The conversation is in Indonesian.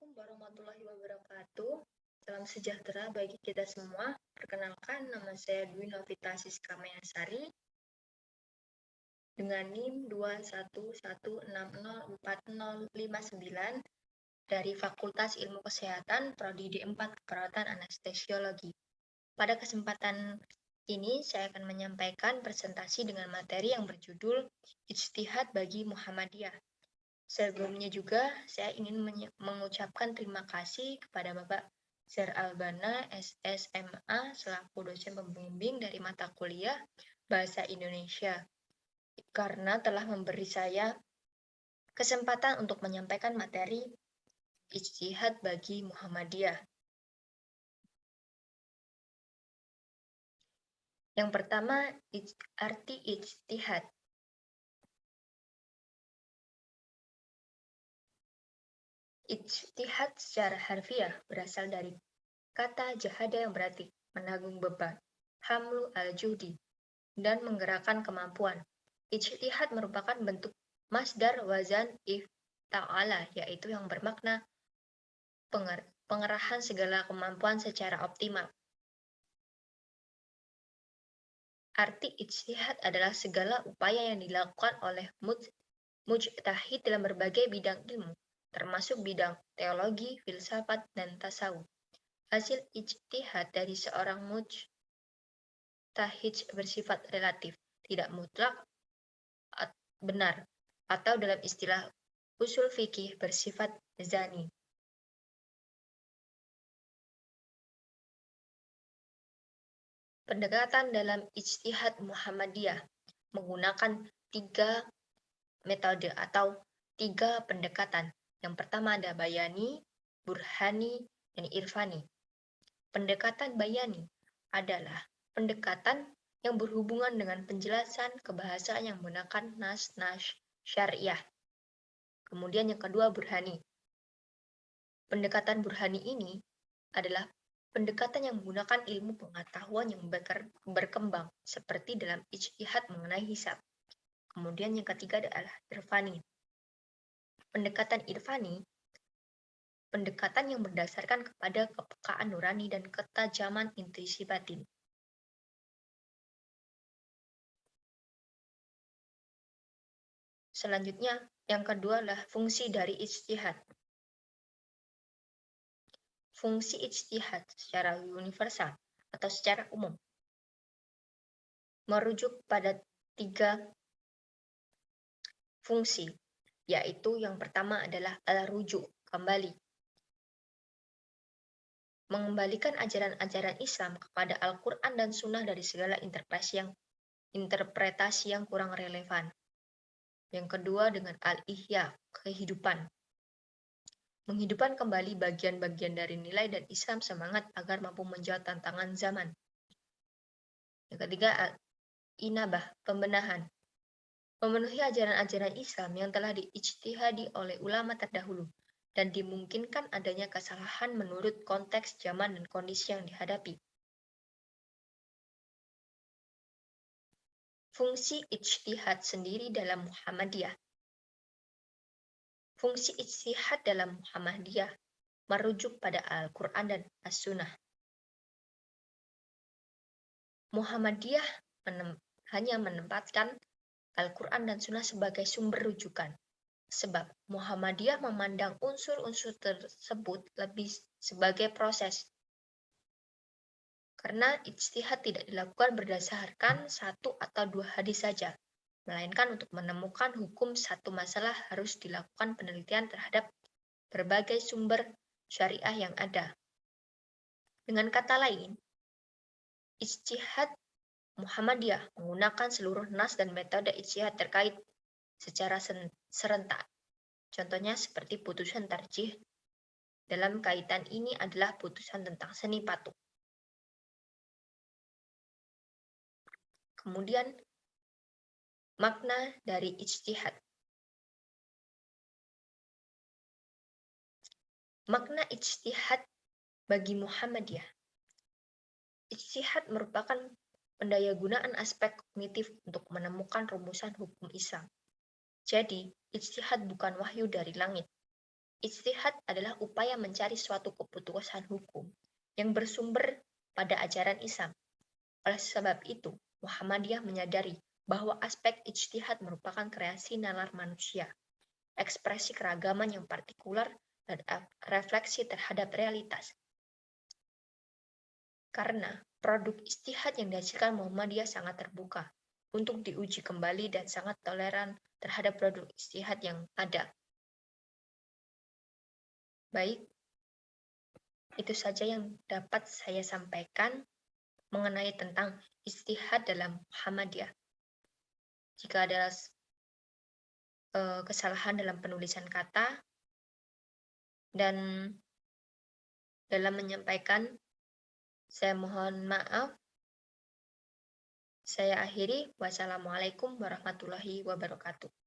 Assalamualaikum warahmatullahi wabarakatuh. Salam sejahtera bagi kita semua. Perkenalkan, nama saya Dwi Novita Siska Mayasari dengan NIM 211604059 dari Fakultas Ilmu Kesehatan Prodi D4 Keperawatan Anestesiologi. Pada kesempatan ini saya akan menyampaikan presentasi dengan materi yang berjudul Ijtihad bagi Muhammadiyah. Sebelumnya juga saya ingin mengucapkan terima kasih kepada Bapak Zar Albana, SSMA, selaku dosen pembimbing dari mata kuliah Bahasa Indonesia, karena telah memberi saya kesempatan untuk menyampaikan materi Ijtihad bagi Muhammadiyah. Yang pertama, arti ijtihad. Ijtihad secara harfiah berasal dari kata jahada yang berarti menanggung beban, hamlu al-juhdi, dan menggerakkan kemampuan. Ijtihad merupakan bentuk masdar wazan ifta'ala, yaitu yang bermakna pengerahan segala kemampuan secara optimal. Arti ijtihad adalah segala upaya yang dilakukan oleh mujtahid dalam berbagai bidang ilmu, termasuk bidang teologi, filsafat, dan tasawuf. Hasil ijtihad dari seorang mujtahid bersifat relatif, tidak mutlak benar, atau dalam istilah usul fikih bersifat zani. Pendekatan dalam ijtihad Muhammadiyah menggunakan 3 metode atau 3 pendekatan. Yang pertama ada bayani, burhani, dan irfani. Pendekatan bayani adalah pendekatan yang berhubungan dengan penjelasan kebahasaan yang menggunakan nas-nas syariah. Kemudian yang kedua burhani. Pendekatan burhani ini adalah pendekatan yang menggunakan ilmu pengetahuan yang berkembang seperti dalam ijtihad mengenai hisab. Kemudian yang ketiga adalah irfani. Pendekatan irfani, pendekatan yang berdasarkan kepada kepekaan nurani dan ketajaman intuisi batin. Selanjutnya, yang kedua adalah fungsi dari ijtihad. Fungsi ijtihad secara universal atau secara umum merujuk pada 3 fungsi, yaitu yang pertama adalah al-rujuk, kembali. Mengembalikan ajaran-ajaran Islam kepada Al-Quran dan Sunnah dari segala interpretasi yang kurang relevan. Yang kedua dengan al-ihya, kehidupan. Menghidupkan kembali bagian-bagian dari nilai dan Islam semangat agar mampu menjawab tantangan zaman. Yang ketiga al-inabah, pembenahan. Memenuhi ajaran-ajaran Islam yang telah diijtihadi oleh ulama terdahulu dan dimungkinkan adanya kesalahan menurut konteks zaman dan kondisi yang dihadapi. Fungsi ijtihad sendiri dalam Muhammadiyah. Fungsi ijtihad dalam Muhammadiyah merujuk pada Al-Quran dan As-Sunnah. Muhammadiyah hanya menempatkan Al-Quran dan Sunnah sebagai sumber rujukan, sebab Muhammadiyah memandang unsur-unsur tersebut lebih sebagai proses. Karena ijtihad tidak dilakukan berdasarkan 1 atau 2 hadis saja, melainkan untuk menemukan hukum satu masalah harus dilakukan penelitian terhadap berbagai sumber syariah yang ada. Dengan kata lain, ijtihad Muhammadiyah menggunakan seluruh nas dan metode ijtihad terkait secara serentak. Contohnya seperti putusan tarjih. Dalam kaitan ini adalah putusan tentang seni patung. Kemudian makna dari ijtihad. Makna ijtihad bagi Muhammadiyah. Ijtihad merupakan pendayagunaan aspek kognitif untuk menemukan rumusan hukum Islam. Jadi, ijtihad bukan wahyu dari langit. Ijtihad adalah upaya mencari suatu keputusan hukum yang bersumber pada ajaran Islam. Oleh sebab itu, Muhammadiyah menyadari bahwa aspek ijtihad merupakan kreasi nalar manusia, ekspresi keragaman yang partikular, dan refleksi terhadap realitas. Karena produk ijtihad yang dihasilkan Muhammadiyah sangat terbuka untuk diuji kembali dan sangat toleran terhadap produk ijtihad yang ada. Baik, itu saja yang dapat saya sampaikan mengenai tentang ijtihad dalam Muhammadiyah. Jika ada kesalahan dalam penulisan kata dan dalam menyampaikan, saya mohon maaf. Saya akhiri. Wassalamualaikum warahmatullahi wabarakatuh.